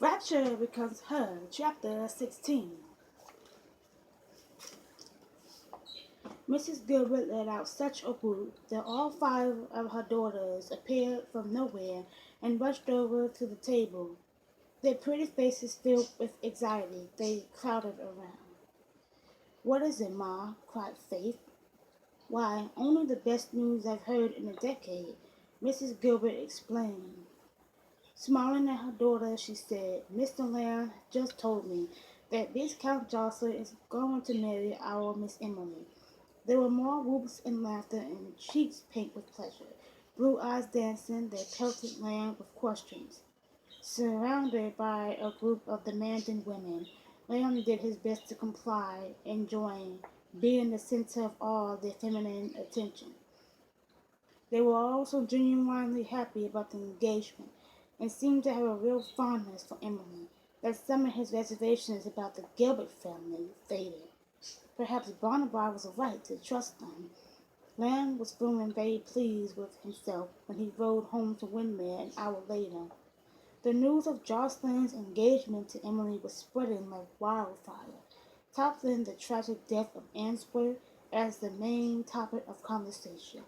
Rapture becomes her, Chapter 16. Mrs. Gilbert let out such a whoop that all five of her daughters appeared from nowhere and rushed over to the table. Their pretty faces filled with anxiety, they crowded around. "What is it, Ma?" cried Faith. "Why, only the best news I've heard in a decade," Mrs. Gilbert explained. Smiling at her daughter, she said, "Mr. Lamb just told me that Viscount Jocelyn is going to marry our Miss Emily." There were more whoops and laughter and cheeks pink with pleasure, blue eyes dancing, they pelted Lamb with questions. Surrounded by a group of demanding women, Lamb did his best to comply, enjoying being the center of all their feminine attention. They were also genuinely happy about the engagement and seemed to have a real fondness for Emily, that some of his reservations about the Gilbert family faded. Perhaps Barnaby was right to trust them. Lamb was feeling very pleased with himself when he rode home to Windermere an hour later. The news of Jocelyn's engagement to Emily was spreading like wildfire, toppling the tragic death of Answorth as the main topic of conversation.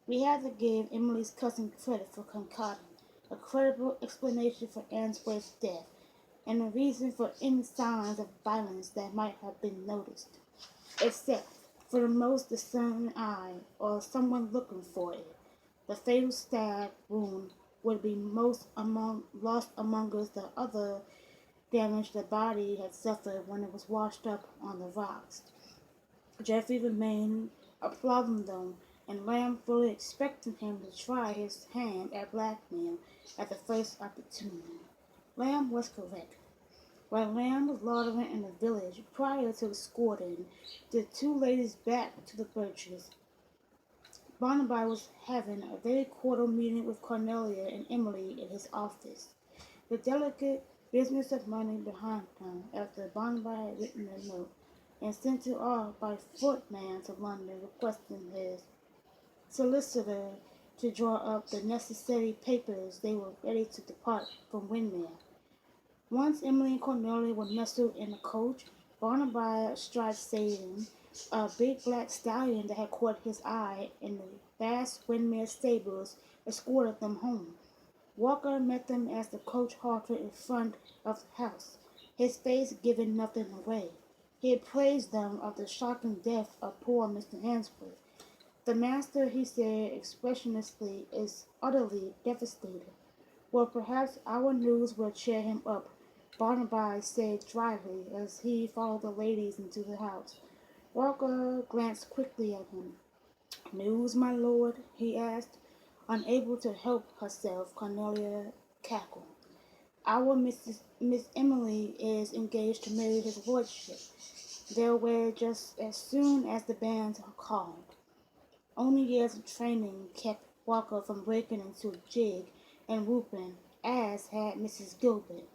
We had to give Emily's cousin credit for concocting a credible explanation for Answorth's death and a reason for any signs of violence that might have been noticed, except for the most discerning eye or someone looking for it. The fatal stab wound would be lost among us the other damage the body had suffered when it was washed up on the rocks. Geoffrey remained applauding them, and Lamb fully expected him to try his hand at blackmail at the first opportunity. Lamb was correct. While Lamb was loitering in the village prior to escorting the two ladies back to the Birches, Barnaby was having a very cordial meeting with Cornelia and Emily in his office. The delicate business of money behind him after Barnaby had written a note and sent it off by footman to London requesting his solicitor to draw up the necessary papers. They were ready to depart from Windermere. Once Emily and Cornelia were nestled in a coach, Barnaby astride Satan, a big black stallion that had caught his eye in the vast Windermere stables, escorted them home. Walker met them as the coach halted in front of the house, his face giving nothing away. He had praised them of the shocking death of poor Mr. Answorth. "The master," he said expressionlessly, "is utterly devastated." "Well, perhaps our news will cheer him up," Barnaby said dryly as he followed the ladies into the house. Walker glanced quickly at him. "News, my lord?" he asked. Unable to help herself, Cornelia cackled. "Our Miss Emily is engaged to marry his lordship. They'll wed just as soon as the banns are called." Only years of training kept Walker from breaking into a jig and whooping, as had Mrs. Gilbert.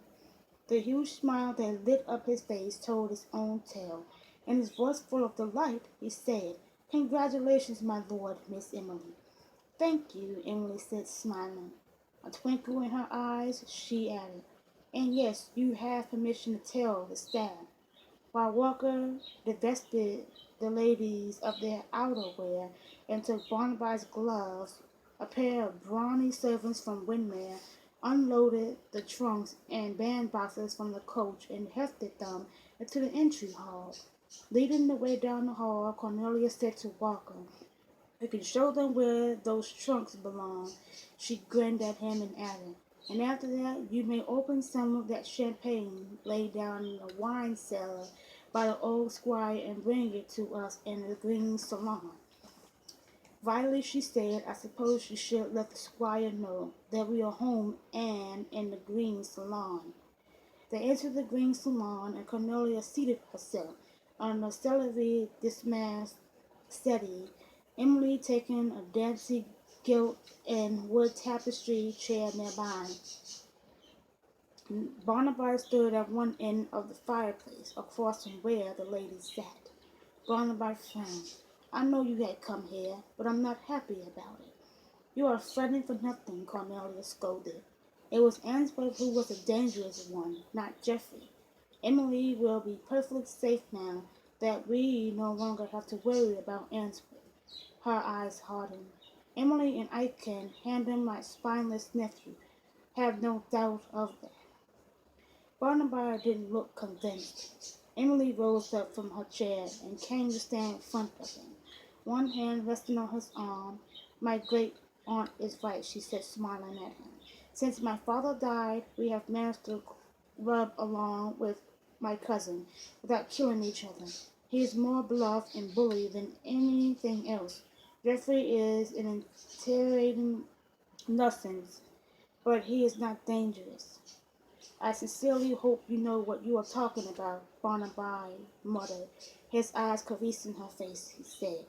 The huge smile that lit up his face told its own tale. In his voice full of delight, he said, "Congratulations, my lord, Miss Emily." "Thank you," Emily said, smiling. A twinkle in her eyes, she added, "And yes, you have permission to tell the staff." While Walker divested the ladies of their outerwear and took Barnaby's gloves, a pair of brawny servants from Windermere unloaded the trunks and bandboxes from the coach and hefted them into the entry hall. Leading the way down the hall, Cornelia said to Walker, "You can show them where those trunks belong." She grinned at him and added, "And after that, you may open some of that champagne laid down in the wine cellar by the old squire and bring it to us in the green salon." Vitally, she said, "I suppose you should let the squire know that we are home and in the green salon." They entered the green salon, and Cornelia seated herself on a celery damask settee, Emily taking a dainty gilt and wood tapestry chair nearby. Barnaby stood at one end of the fireplace, across from where the ladies sat. Barnaby frowned. "I know you had come here, but I'm not happy about it." "You are fretting for nothing," Cornelia scolded. It was Answorth who was the dangerous one, not Geoffrey. Emily will be perfectly safe now that we no longer have to worry about Answorth. Her eyes hardened. Emily and I can handle my spineless nephew. Have no doubt of that. Barnaby didn't look convinced. Emily rose up from her chair and came to stand in front of him, one hand resting on his arm. My great aunt is right, she said, smiling at him. Since my father died, we have managed to rub along with my cousin without killing each other. He is more beloved and bullied than anything else. Geoffrey is an intimidating nuisance, but he is not dangerous. I sincerely hope you know what you are talking about, Barnaby muttered, his eyes caressing her face. He said,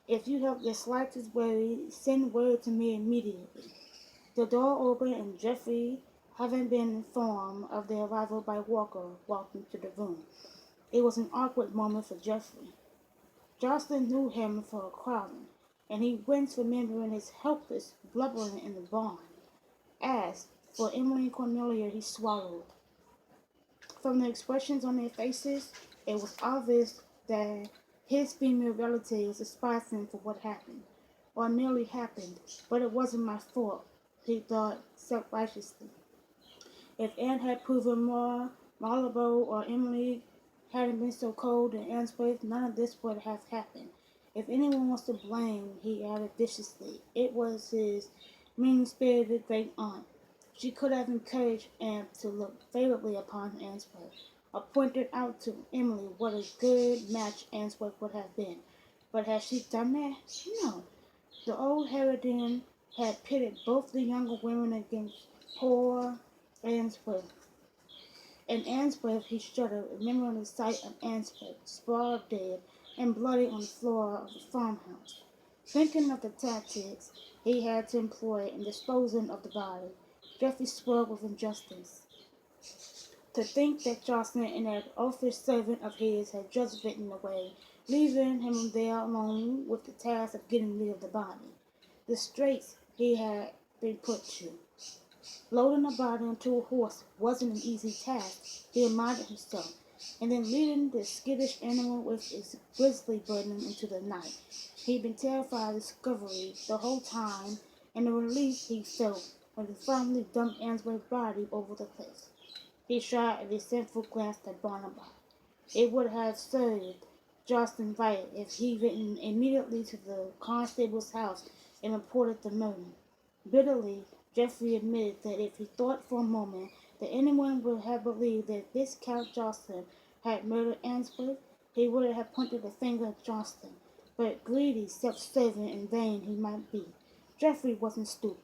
if you have the slightest worry, send word to me immediately. The door opened and Geoffrey, having been informed of their arrival by Walker, walked into the room. It was an awkward moment for Geoffrey. Jocelyn knew him for a Crowley, and he winced remembering his helpless blubbering in the barn. As for Emily and Cornelia, he swallowed. From the expressions on their faces, it was obvious that his female relatives despised him for what happened, or nearly happened, but it wasn't my fault, he thought self-righteously. If Anne had proven more malleable or Emily hadn't been so cold and Answorth, none of this would have happened. If anyone was to blame, he added viciously, it was his mean-spirited great aunt. She could have encouraged Anne to look favorably upon Answorth, or pointed out to Emily what a good match Answorth would have been. But had she done that? No. The old harridan had pitted both the younger women against poor Answorth. And Answorth, he shuddered, remembering the sight of Answorth, sprawled dead and bloody on the floor of the farmhouse. Thinking of the tactics he had to employ in disposing of the body, Geoffrey swelled with injustice. To think that Jocelyn and that office servant of his had just ridden away, leaving him there alone with the task of getting rid of the body. The straits he had been put to. Loading a body onto a horse wasn't an easy task, he reminded himself, and then leading the skittish animal with its grisly burden into the night. He'd been terrified of discovery the whole time, and the relief he felt when he finally dumped Answorth's body over the cliff. He shot a resentful glance at Barnaby. It would have served Jocelyn right if he'd written immediately to the constable's house and reported the murder. Bitterly, Geoffrey admitted that if he thought for a moment that anyone would have believed that Viscount Jocelyn had murdered Answorth, he would have pointed the finger at Jocelyn. But greedy, self-serving, and vain he might be, Geoffrey wasn't stupid.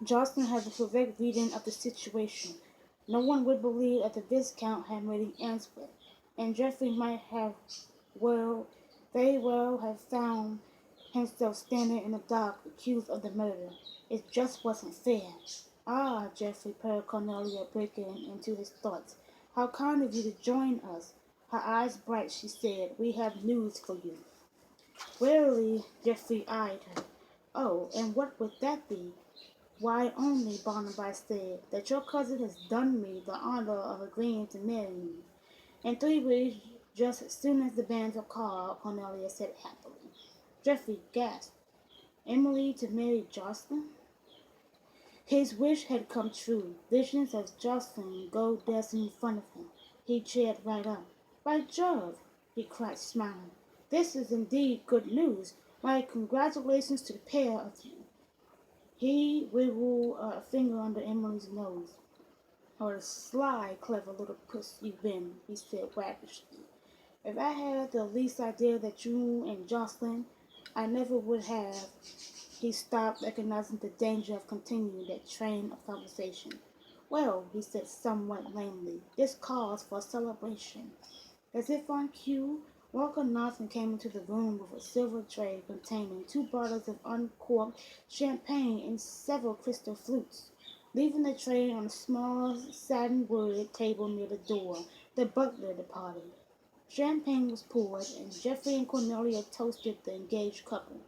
Jocelyn had the correct reading of the situation. No one would believe that the Viscount had murdered Answorth, and Geoffrey might have very well have found himself standing in the dock accused of the murder. It just wasn't fair. Ah, Geoffrey, purred Cornelia, breaking into his thoughts. How kind of you to join us. Her eyes bright, she said, we have news for you. Warily, Geoffrey eyed her. Oh, and what would that be? Why only, Barnaby said, that your cousin has done me the honor of agreeing to marry me. In 3 weeks, just as soon as the bands are called, Cornelia said happily. Geoffrey gasped. Emily to marry Jocelyn? His wish had come true. Visions of Jocelyn go dancing in front of him. He cheered right up. By Jove, he cried, smiling. This is indeed good news. My congratulations to the pair of you. He wiggled a finger under Emily's nose. What a sly, clever little puss you've been, he said waggishly. If I had the least idea that you and Jocelyn, I never would have. He stopped, recognizing the danger of continuing that train of conversation. Well, he said somewhat lamely, this calls for a celebration. As if on cue, Walker knocked and came into the room with a silver tray containing 2 bottles of uncorked champagne and several crystal flutes. Leaving the tray on a small satin-wood table near the door, the butler departed. Champagne was poured, and Geoffrey and Cornelia toasted the engaged couple.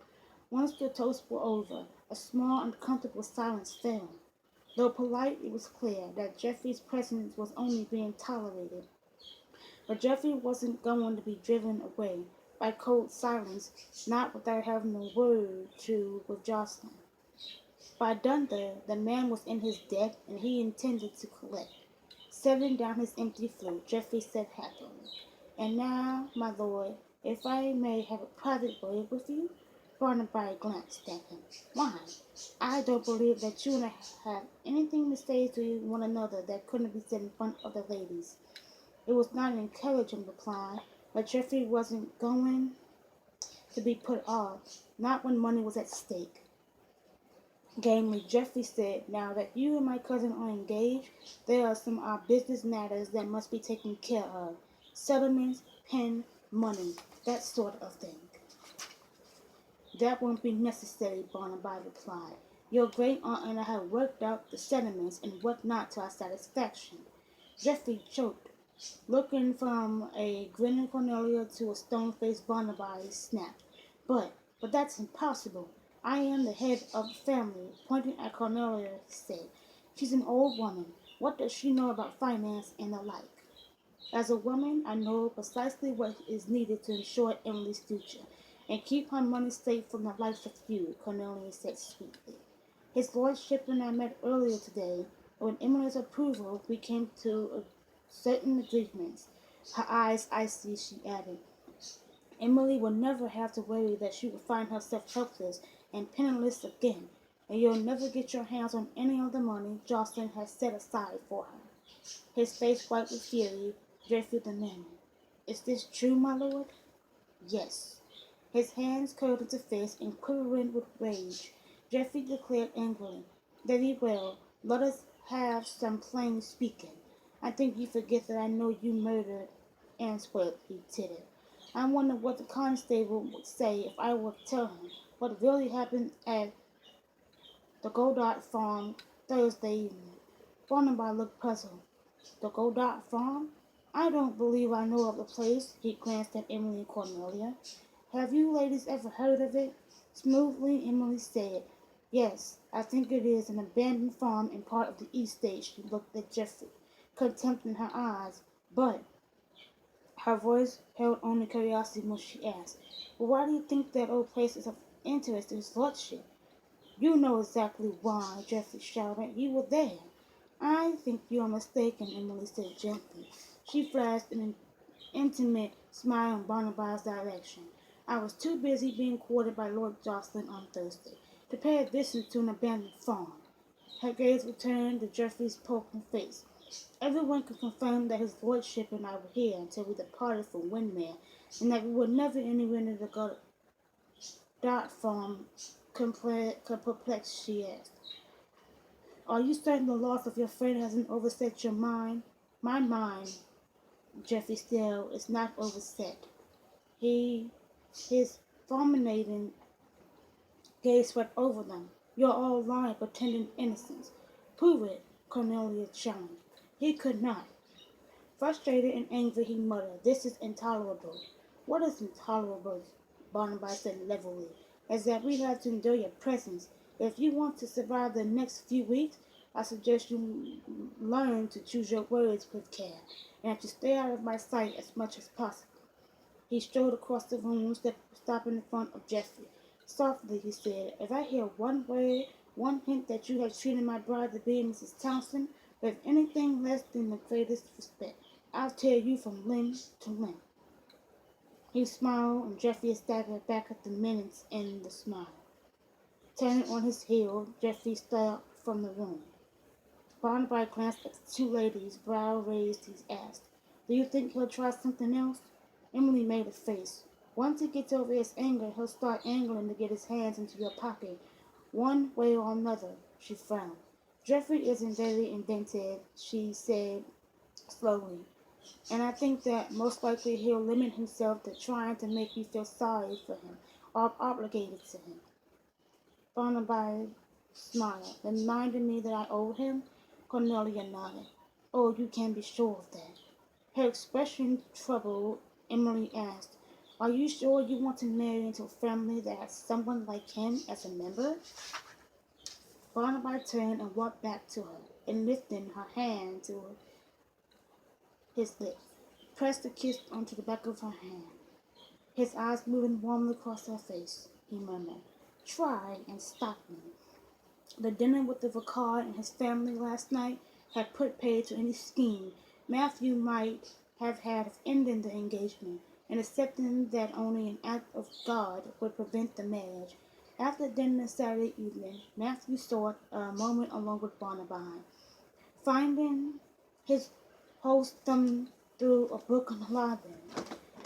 Once the toasts were over, a small, uncomfortable silence fell. Though polite, it was clear that Jeffrey's presence was only being tolerated. But Jeffrey wasn't going to be driven away by cold silence, not without having a word to with Jocelyn. By Dunder, the man was in his debt and he intended to collect. Setting down his empty flute, Geoffrey said happily, "And now, my lord, if I may have a private word with you." Barnaby glanced at him. "Why? I don't believe that you and I have anything to say to one another that couldn't be said in front of the ladies." It was not an encouraging reply, but Geoffrey wasn't going to be put off, not when money was at stake. Gamely, Geoffrey said, "Now that you and my cousin are engaged, there are some business matters that must be taken care of. Settlements, pen, money, that sort of thing." "That won't be necessary," Barnaby replied. "Your great aunt and I have worked out the settlements and what not to our satisfaction." Geoffrey choked, looking from a grinning Cornelia to a stone-faced Barnaby. Snapped. But that's impossible. I am the head of the family." Pointing at Cornelia, he said, "She's an old woman. What does she know about finance and the like?" "As a woman, I know precisely what is needed to ensure Emily's future, and keep her money safe from the likes of you," Cornelia said sweetly. "His lordship and I met earlier today, and with Emily's approval we came to certain agreements." Her eyes icy, she added, "Emily will never have to worry that she will find herself helpless and penniless again, and you'll never get your hands on any of the money Jocelyn has set aside for her." His face white with fury, Geoffrey demanded, "Is this true, my lord?" "Yes." His hands curled into fists and quivering with rage, Geoffrey declared angrily, "Very well, let us have some plain speaking. I think you forget that I know you murdered Answorth," he tittered. "I wonder what the constable would say if I were to tell him what really happened at the Goddard farm Thursday evening." Barnaby looked puzzled. "The Goddard farm? I don't believe I know of the place." He glanced at Emily and Cornelia. "Have you ladies ever heard of it?" Smoothly, Emily said, "Yes, I think it is an abandoned farm in part of the East State." She looked at Geoffrey, contempt in her eyes, but her voice held only curiosity when she asked, "But why do you think that old place is of interest to his lordship?" "You know exactly why," Geoffrey shouted. "You were there." "I think you are mistaken," Emily said gently. She flashed an intimate smile in Barnaby's direction. "I was too busy being courted by Lord Jocelyn on Thursday to pay a visit to an abandoned farm." Her gaze returned to Geoffrey's poking face. "Everyone can confirm that his lordship and I were here until we departed for Windmere, and that we were never anywhere near the Goddard farm." Perplexed, she asked, "Are you certain the loss of your friend hasn't overset your mind?" "My mind," Geoffrey still, "is not overset." His fulminating gaze swept over them. "You're all lying, pretending innocence." "Prove it," Cornelia challenged. He could not. Frustrated and angry, he muttered, "This is intolerable." "What is intolerable?" Barnaby said levelly, "is that we have to endure your presence. If you want to survive the next few weeks, I suggest you learn to choose your words with care, and that you stay out of my sight as much as possible." He strode across the room, stopping in front of Geoffrey. "Softly," he said, "if I hear one word, one hint that you have treated my bride to be Mrs. Townsend with anything less than the greatest respect, I'll tear you from limb to limb." He smiled, and Geoffrey staggered back at the menace in the smile. Turning on his heel, Geoffrey stalked from the room. Barnaby glanced at the two ladies, brow raised. He asked, "Do you think he'll try something else?" Emily made a face. "Once he gets over his anger, he'll start angling to get his hands into your pocket, one way or another." She frowned. "Geoffrey isn't very inventive," she said slowly, "and I think that most likely he'll limit himself to trying to make you feel sorry for him or obligated to him." Barnaby smiled. "Reminded me that I owed him?" Cornelia nodded. "Oh, you can be sure of that." Her expression troubled. Emily asked, "Are you sure you want to marry into a family that has someone like him as a member?" Barnaby turned and walked back to her, and lifting her hand to his lips, pressed a kiss onto the back of her hand. His eyes moving warmly across her face, he murmured, "Try and stop me." The dinner with the vicar and his family last night had put paid to any scheme Matthew might have had of ending the engagement, and accepting that only an act of God would prevent the marriage. After dinner Saturday evening, Matthew sought a moment alone with Barnaby. Finding his host thumbing through a book in the library,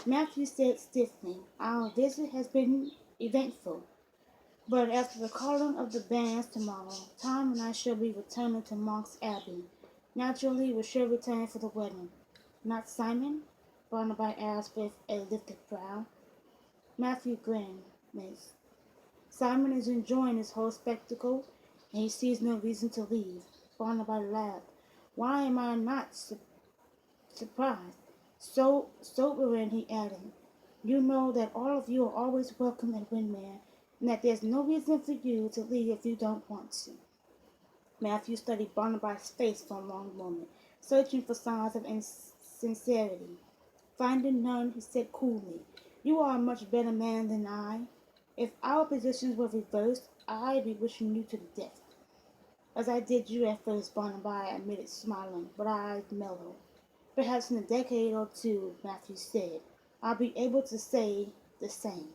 Matthew said stiffly, "Our visit has been eventful, but after the calling of the bands tomorrow, Tom and I shall be returning to Monk's Abbey. Naturally, we shall return for the wedding." "Not Simon?" Barnaby asked with a lifted brow. Matthew grinned. "Miss, Simon is enjoying this whole spectacle, and he sees no reason to leave." Barnaby laughed. "Why am I not surprised?" "So sobering," he added. "You know that all of you are always welcome at Windmere, and that there's no reason for you to leave if you don't want to." Matthew studied Barnaby's face for a long moment, searching for signs of insincerity. Finding none, he said coolly, "You are a much better man than I. If our positions were reversed, I'd be wishing you to death." "As I did you at first," Barnaby admitted, smiling, "but I'd mellow." "Perhaps in a decade or two," Matthew said, "I'll be able to say the same."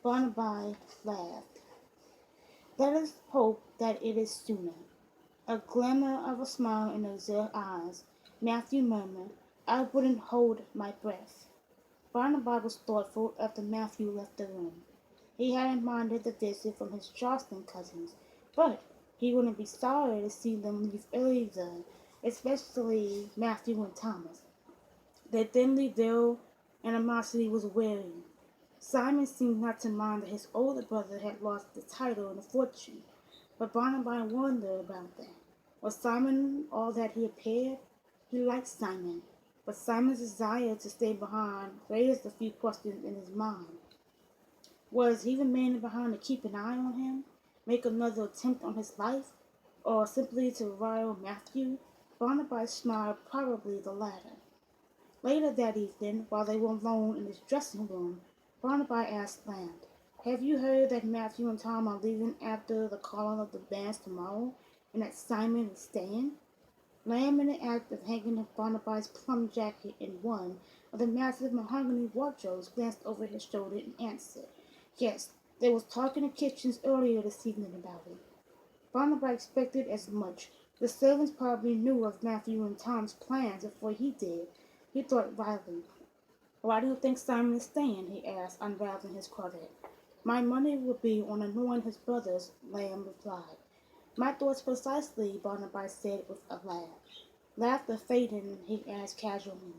Barnaby laughed. "Let us hope that it is sooner." A glimmer of a smile in those eyes, Matthew murmured, "I wouldn't hold my breath." Barnaby was thoughtful after Matthew left the room. He hadn't minded the visit from his Charleston cousins, but he wouldn't be sorry to see them leave either, especially Matthew and Thomas. Their thinly veiled animosity was wearing. Simon seemed not to mind that his older brother had lost the title and the fortune, but Barnaby wondered about that. Was Simon all that he appeared? He liked Simon, but Simon's desire to stay behind raised a few questions in his mind. Was he remaining behind to keep an eye on him, make another attempt on his life, or simply to rile Matthew? Barnaby smiled, probably the latter. Later that evening, while they were alone in his dressing room, Barnaby asked Lamb, "Have you heard that Matthew and Tom are leaving after the calling of the bands tomorrow, and that Simon is staying?" Lamb, in the act of hanging up Barnaby's plum jacket in one of the massive mahogany wardrobes, glanced over his shoulder and answered, "Yes, there was talk in the kitchens earlier this evening about it." Barnaby expected as much. The servants probably knew of Matthew and Tom's plans before he did. He thought wildly. "Why do you think Simon is staying?" he asked, unraveling his cravat. "My money would be on annoying his brothers," Lamb replied. "My thoughts precisely," Barnaby said with a laugh. Laughter fading, he asked casually,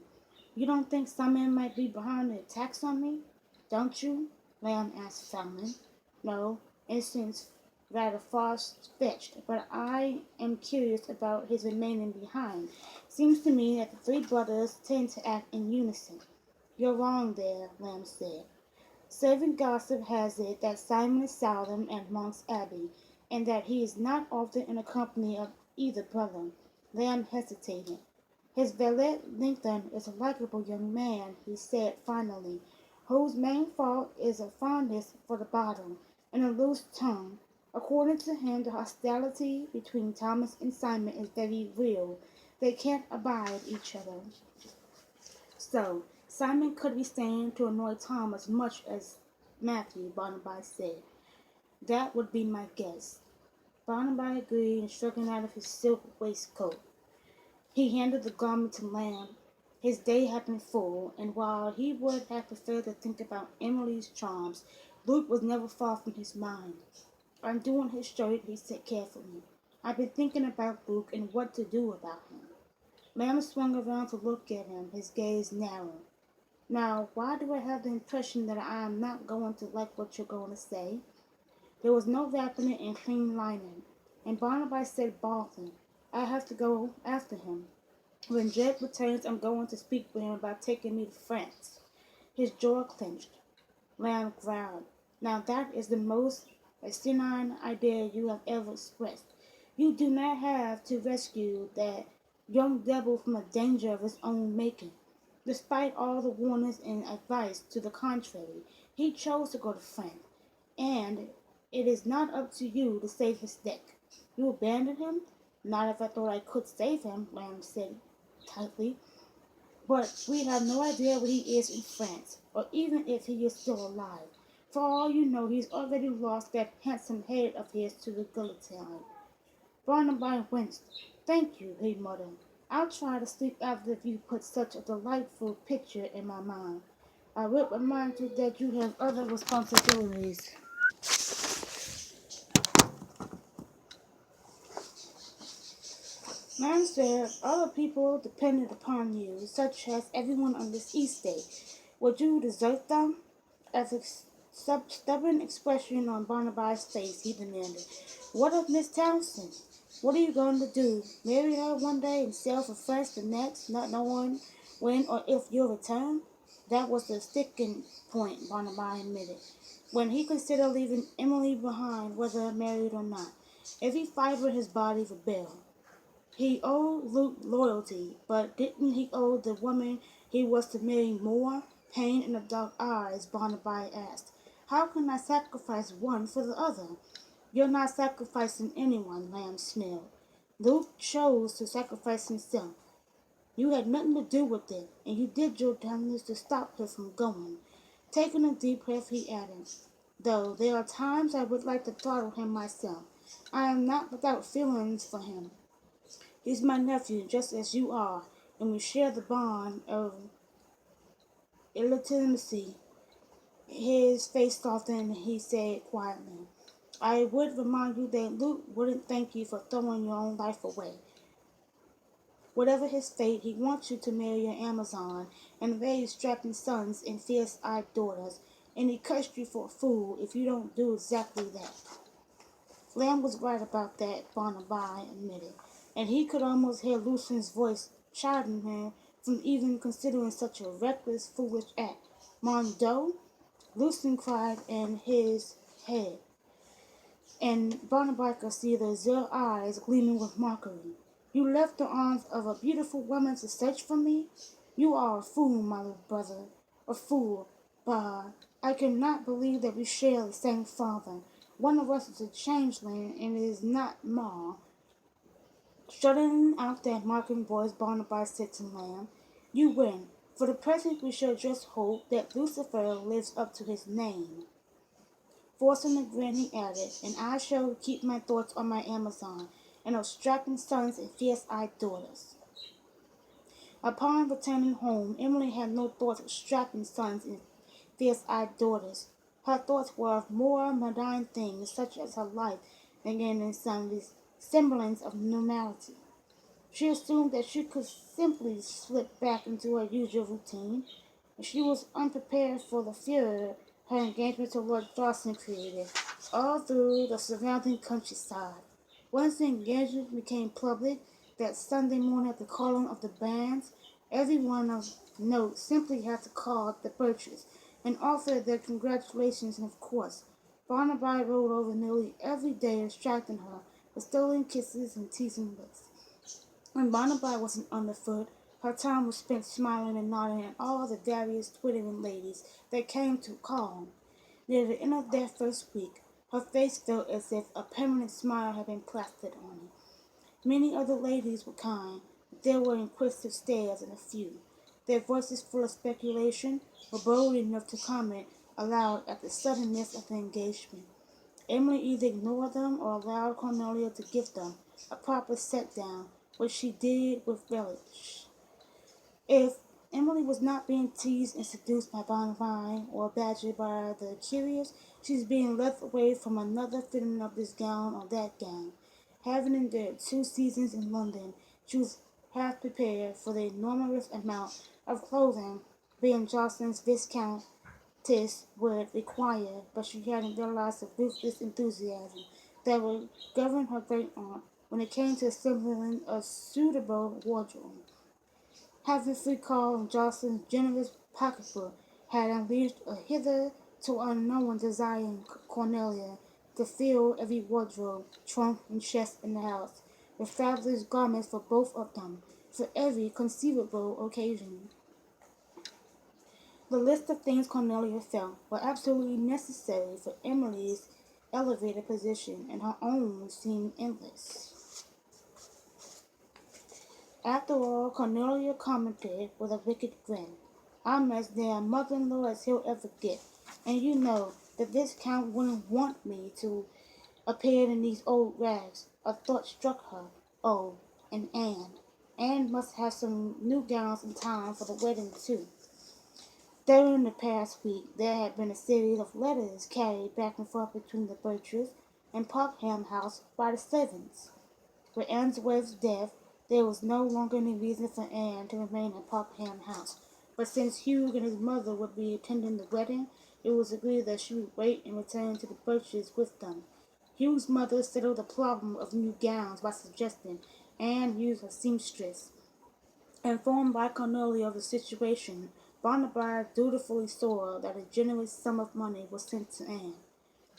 "You don't think Simon might be behind the attacks on me?" "Don't you?" Lamb asked Simon. "No, instincts rather far-fetched, but I am curious about his remaining behind. Seems to me that the three brothers tend to act in unison." "You're wrong there," Lamb said. "Servant gossip has it that Simon is seldom at Monk's Abbey, and that he is not often in the company of either brother." Lamb hesitated. "His valet Lincoln is a likable young man," he said finally, "whose main fault is a fondness for the bottle and a loose tongue. According to him, the hostility between Thomas and Simon is very real. They can't abide each other." "So Simon could be staying to annoy Tom as much as Matthew," Barnaby said. "That would be my guess." Barnaby agreed and shrugging out of his silk waistcoat. He handed the garment to Lamb. His day had been full, and while he would have preferred to think about Emily's charms, Luke was never far from his mind. Undoing his shirt, he said carefully, "I've been thinking about Luke and what to do about him." Lamb swung around to look at him, his gaze narrow. "Now, why do I have the impression that I am not going to like what you're going to say?" There was no wrapping it in clean linen, and Barnaby said baldly, "I have to go after him. When Jed returns, I'm going to speak with him about taking me to France." His jaw clenched. Lamb growled, "Now that is the most a senile idea you have ever expressed. You do not have to rescue that young devil from a danger of his own making. Despite all the warnings and advice to the contrary, he chose to go to France, and it is not up to you to save his neck. You abandoned him? Not if I thought I could save him, Lamb said tightly. But we have no idea where he is in France, or even if he is still alive. For all you know, he's already lost that handsome head of his to the guillotine. Barnaby winced. Thank you, he muttered. I'll try to sleep after you put such a delightful picture in my mind. I will remind you that you have other responsibilities. Man said, other people depended upon you, such as everyone on this estate. Would you desert them? As a stubborn expression on Barnaby's face, he demanded, what of Miss Townsend? What are you going to do? Marry her one day and sail for France the next, not knowing when or if you'll return? That was the sticking point, Barnaby admitted, when he considered leaving Emily behind, whether married or not. Every fiber of his body rebelled. He owed Luke loyalty, but didn't he owe the woman he was to marry more? Pain in the dark eyes, Barnaby asked. How can I sacrifice one for the other? You're not sacrificing anyone, Lamb snarled. Luke chose to sacrifice himself. You had nothing to do with it, and you did your damnedest to stop her from going. Taking a deep breath, he added, though there are times I would like to throttle him myself. I am not without feelings for him. He's my nephew, just as you are, and we share the bond of illegitimacy. His face softened, and he said quietly, I would remind you that Luke wouldn't thank you for throwing your own life away. Whatever his fate, he wants you to marry your Amazon and raise strapping sons and fierce-eyed daughters, and he cursed you for a fool if you don't do exactly that. Lamb was right about that, Barnaby admitted, and he could almost hear Lucian's voice chiding him from even considering such a reckless, foolish act. Mon Dieu, Lucian cried in his head, and Barnaby could see the azure eyes gleaming with mockery. You left the arms of a beautiful woman to search for me? You are a fool, my little brother. A fool. Bah, I cannot believe that we share the same father. One of us is a changeling, and it is not Ma. Shutting out that mocking voice, Barnaby said to Lamb, you win. For the present, we shall just hope that Lucifer lives up to his name. Forcing a grin, he added, and I shall keep my thoughts on my Amazon, and her strapping sons and fierce-eyed daughters. Upon returning home, Emily had no thoughts of strapping sons and fierce-eyed daughters. Her thoughts were of more mundane things, such as her life began in some semblance of normality. She assumed that she could simply slip back into her usual routine, and she was unprepared for the furor her engagement to Lord Dawson created, all through the surrounding countryside. Once the engagement became public, that Sunday morning at the calling of the bands, everyone of note simply had to call the Birches and offer their congratulations, and of course, Barnaby rode over nearly every day, distracting her with stolen kisses and teasing looks. When Barnaby wasn't underfoot, her time was spent smiling and nodding at all the various twittering ladies that came to call. Near the end of that first week, her face felt as if a permanent smile had been plastered on it. Many other ladies were kind, but there were inquisitive stares and a few. Their voices full of speculation were bold enough to comment aloud at the suddenness of the engagement. Emily either ignored them or allowed Cornelia to give them a proper set-down, which she did with relish. If Emily was not being teased and seduced by Bonavine or badgered by the curious, she was being led away from another fitting of this gown or that gown. Having endured 2 seasons in London, she was half prepared for the enormous amount of clothing being Jocelyn's viscountess would require, but she hadn't realized the ruthless enthusiasm that would govern her great aunt when it came to assembling a suitable wardrobe. Having free call on Jocelyn's generous pocketbook had unleashed a hitherto unknown desire in Cornelia to fill every wardrobe, trunk, and chest in the house, with fabulous garments for both of them, for every conceivable occasion. The list of things Cornelia felt were absolutely necessary for Emily's elevated position, and her own seemed endless. After all, Cornelia commented with a wicked grin, I'm as near a mother-in-law as he'll ever get, and you know that this Count wouldn't want me to appear in these old rags. A thought struck her. Oh, and Anne. Anne must have some new gowns in time for the wedding, too. During the past week, there had been a series of letters carried back and forth between the Birches and Parkham House by the servants. With Answorth's death, there was no longer any reason for Anne to remain at Parkham House, but since Hugh and his mother would be attending the wedding, it was agreed that she would wait and return to the Birches with them. Hugh's mother settled the problem of new gowns by suggesting Anne use her seamstress. Informed by Cornelia of the situation, Barnaby dutifully saw that a generous sum of money was sent to Anne.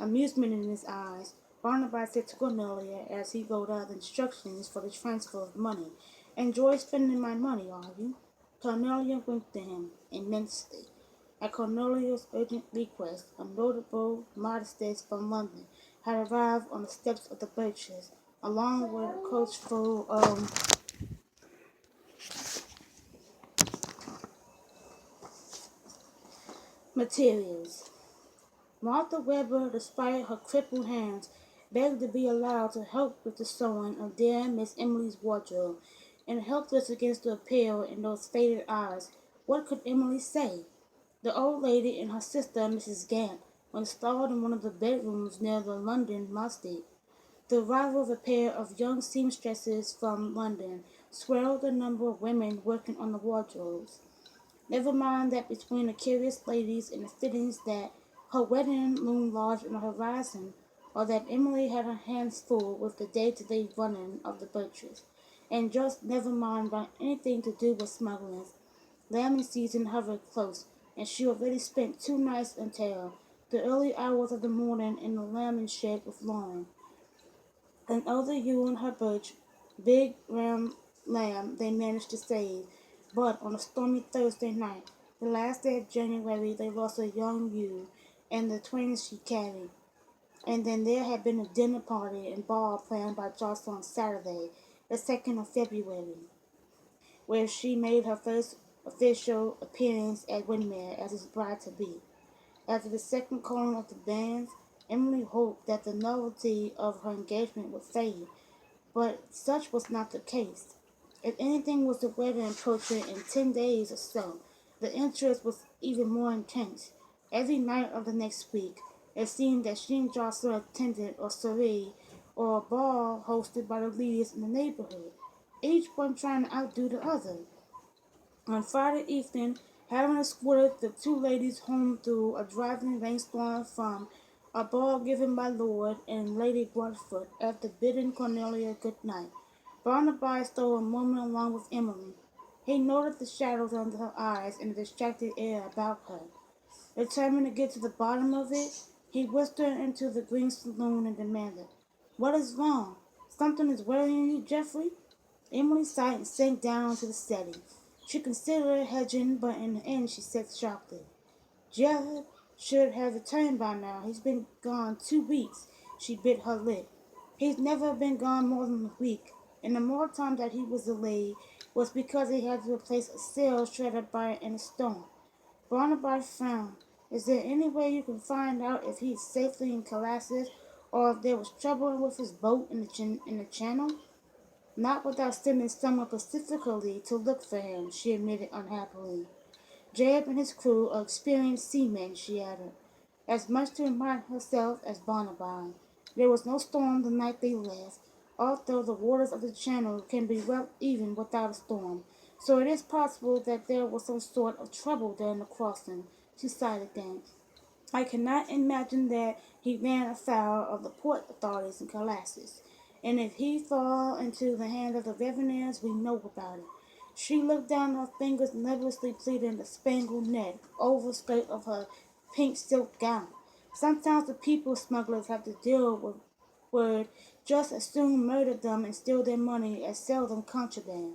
Amusement in his eyes, Barnaby said to Cornelia as he wrote out the instructions for the transfer of money, Enjoy spending my money, are you? Cornelia winked at him immensely. At Cornelia's urgent request, a notable modistess from London had arrived on the steps of the Birches, along with a coach full of materials. Martha Webber, despite her crippled hands, begged to be allowed to help with the sewing of dear Miss Emily's wardrobe, and helpless against the appeal in those faded eyes. What could Emily say? The old lady and her sister, Mrs. Gant, were installed in one of the bedrooms near the London masthead. The arrival of a pair of young seamstresses from London swelled the number of women working on the wardrobes. Never mind that between the curious ladies and the fittings that her wedding loomed large on the horizon, or that Emily had her hands full with the day-to-day running of the Birches, and just never mind about anything to do with smugglers. Lambing season hovered close, and she already spent 2 nights until the early hours of the morning in the lambing shed with Lauren. An elder ewe and her birch, big round lamb they managed to save, but on a stormy Thursday night, the last day of January, they lost a young ewe and the twins she carried. And then there had been a dinner party and ball planned by Joss on Saturday, the 2nd of February, where she made her first official appearance at Windermere as his bride-to-be. After the second calling of the bands, Emily hoped that the novelty of her engagement would fade, but such was not the case. If anything was the wedding approaching in 10 days or so, the interest was even more intense. Every night of the next week, it seemed that she and Jocelyn attended a soiree or a ball hosted by the leaders in the neighborhood, each one trying to outdo the other. On Friday evening, having escorted the two ladies home through a driving rainstorm from a ball given by Lord and Lady Broadfoot after bidding Cornelia good night, Barnaby stole a moment along with Emily. He noted the shadows under her eyes and the distracted air about her. Determined to get to the bottom of it, he whispered into the green saloon and demanded, What is wrong? Something is worrying you, Geoffrey? Emily sighed and sank down to the setting. She considered hedging, but in the end she said sharply, Jeff should have returned by now. He's been gone 2 weeks. She bit her lip. He's never been gone more than a week, and the more time that he was delayed was because he had to replace a sail shredded by in a storm. Barnaby frowned. Is there any way you can find out if he's safely in Colossus, or if there was trouble with his boat in the channel? Not without sending someone specifically to look for him, she admitted unhappily. Jeb and his crew are experienced seamen, she added, as much to remind herself as Barnaby. There was no storm the night they left, although the waters of the channel can be well even without a storm, so it is possible that there was some sort of trouble during the crossing. She sighed again. I cannot imagine that he ran afoul of the port authorities in Colossus, and if he fall into the hands of the revenues, we know about it. She looked down her fingers nervously pleating the spangled net over skirt of her pink silk gown. Sometimes the people smugglers have to deal with would just as soon murder them and steal their money as sell them contraband.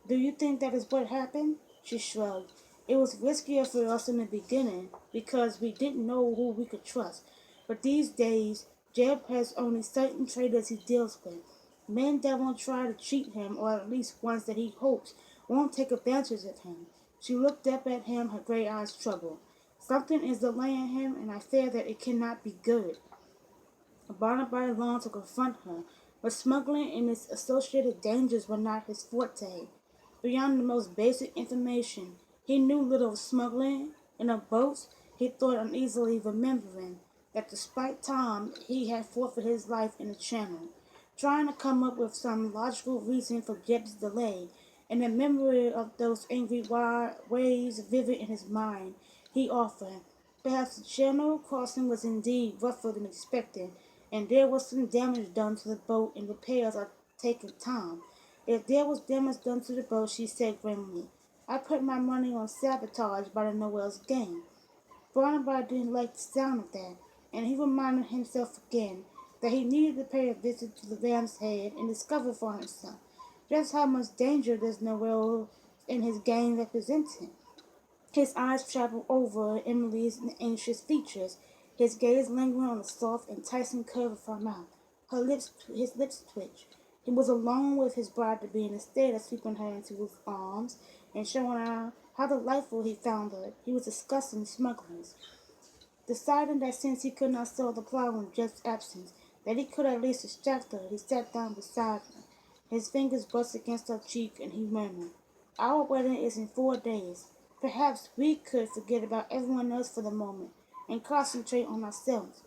Do you think that is what happened? She shrugged. It was riskier for us in the beginning because we didn't know who we could trust. But these days, Jeb has only certain traders he deals with. Men that won't try to cheat him, or at least ones that he hopes won't take advantage of him. She looked up at him, her gray eyes troubled. Something is delaying him, and I fear that it cannot be good. Barnaby longed to confront her, but smuggling and its associated dangers were not his forte. Beyond the most basic information, he knew little of smuggling and of boats. He thought uneasily, remembering that despite Tom, he had forfeited his life in the channel. Trying to come up with some logical reason for Jeb's delay, and the memory of those angry waves vivid in his mind, he offered. Perhaps the channel crossing was indeed rougher than expected, and there was some damage done to the boat and repairs are taking time. If there was damage done to the boat, she said grimly, I put my money on sabotage by the Noel's gang. Barnaby didn't like the sound of that, and he reminded himself again that he needed to pay a visit to the Ram's Head and discover for himself just how much danger this Noel and his gang represented. His eyes traveled over Emily's anxious features, his gaze lingering on the soft, enticing curve of her mouth. His lips twitched. He was alone with his bride to be, and instead of sweeping her into his arms and showing her how delightful he found her, he was discussing smugglers. Deciding that since he could not solve the problem in Jeff's absence, that he could at least distract her, he sat down beside her. His fingers brushed against her cheek, and he murmured, Our wedding is in 4 days. Perhaps we could forget about everyone else for the moment and concentrate on ourselves.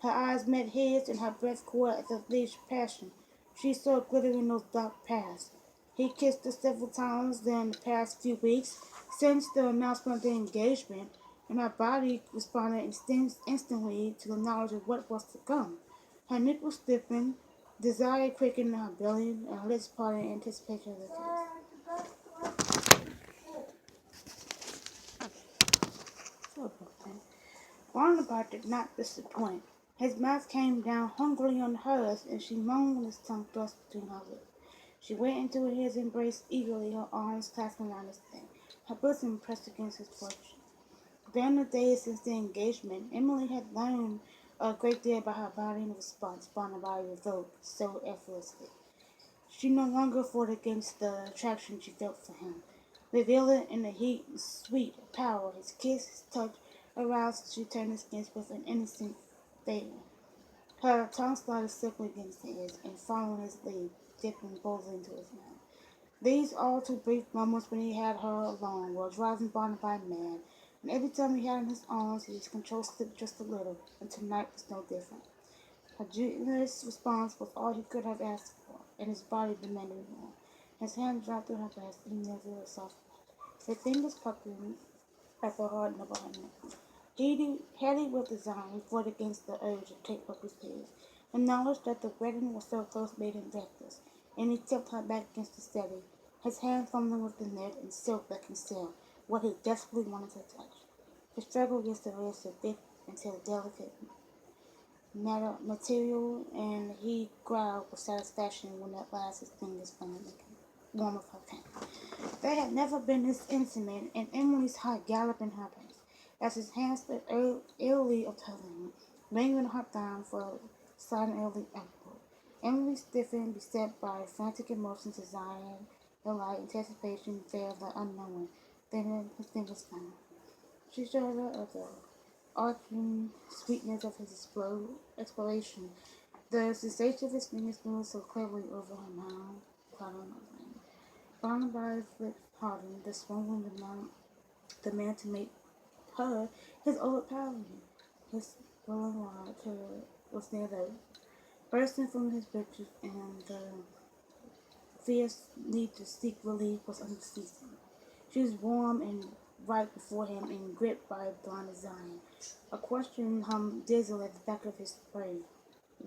Her eyes met his, and her breath caught at the leash passion. She saw glittering those dark paths. He kissed her several times during the past few weeks since the announcement of the engagement, and her body responded instantly to the knowledge of what was to come. Her nipples stiffened, desire quickened in her belly, and her lips parted in anticipation of the kiss. Barnabas did not disappoint. His mouth came down hungrily on hers, and she moaned when his tongue thrust between her lips. She went into his embrace eagerly, her arms clasping around his neck, her bosom pressed against his forehead. During the days since the engagement, Emily had learned a great deal about her body and the response Barnabas revoked so effortlessly. She no longer fought against the attraction she felt for him. Revealing in the heat and sweet power, his kiss, his touch, aroused, she turned his skin with an innocent favor. Her tongue slided silkly against his, and following his lead, dipping boldly into his mouth. These all too brief moments when he had her alone were driving Barnaby mad, and every time he had her in his arms, his control slipped just a little, and tonight was no different. Her generous response was all he could have asked for, and his body demanded more. His hand dropped to her breast, and he never soft. His fingers plucked at the hard knob of her neck. Heady with desire, he fought against the urge to take up his pace. The knowledge that the wedding was so close made him reckless, and he tipped her back against the steady, his hand fumbling with the net and silk that concealed what he desperately wanted to touch. He struggled against the urge to bit into the delicate material, and he growled with satisfaction when at last his fingers found the warm of her hand. They had never been this intimate, and Emily's heart galloped in her pace as his hands slid eerily up her leg, lingering her down for sliding early upward. Emily stiffened, beset by frantic emotions, desire, delight, anticipation, fear of the unknown. Then his fingers found. She showed her of the arching sweetness of his exploration. The sensation of his fingers moved so cleverly over her mouth, clouding her brain. Barnaby's lips hardened, the swollen demand to make her his overpowering. His glowing rod was near the bursting from his britches, and the fierce need to seek relief was unceasing. She was warm and right before him and gripped by a blind desire. A question hummed dizzily at the back of his brain.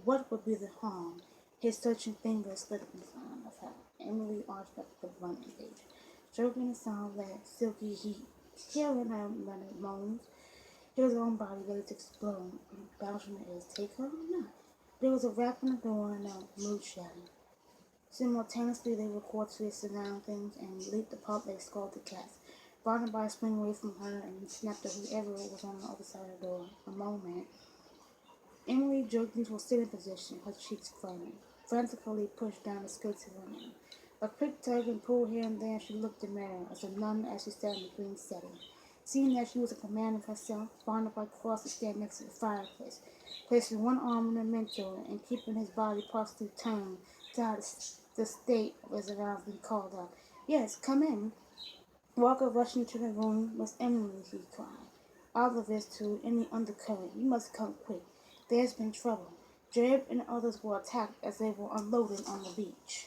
What would be the harm? His searching fingers slipped in front of her. Emily arched up the blunt edge, stroking the sound like silky heat, hearing her muttered moans. his own body ready to explode. Bouncing is take her or not. There was a rap on the door and a mood shadow. Simultaneously, they recorded to their surroundings and leaped apart like scalded cats. Barnaby sprang away from her and snapped at whoever was on the other side of the door. A moment, Emily jerked into a sitting position, her cheeks flaming. Frantically pushed down the skirts of her name. A quick tug and pull here and there, she looked in the mirror as a nun as she sat in the green setting. Seeing that she was a command of herself, Barnaby crossed to stand next to the fireplace, placing one arm in the mentor and keeping his body partially turned to hide the state of his aroused being called out. Yes, come in. Walker rushed into the room. Miss Emily, he cried. All of this to any undercurrent. You must come quick. There's been trouble. Jeb and others were attacked as they were unloading on the beach.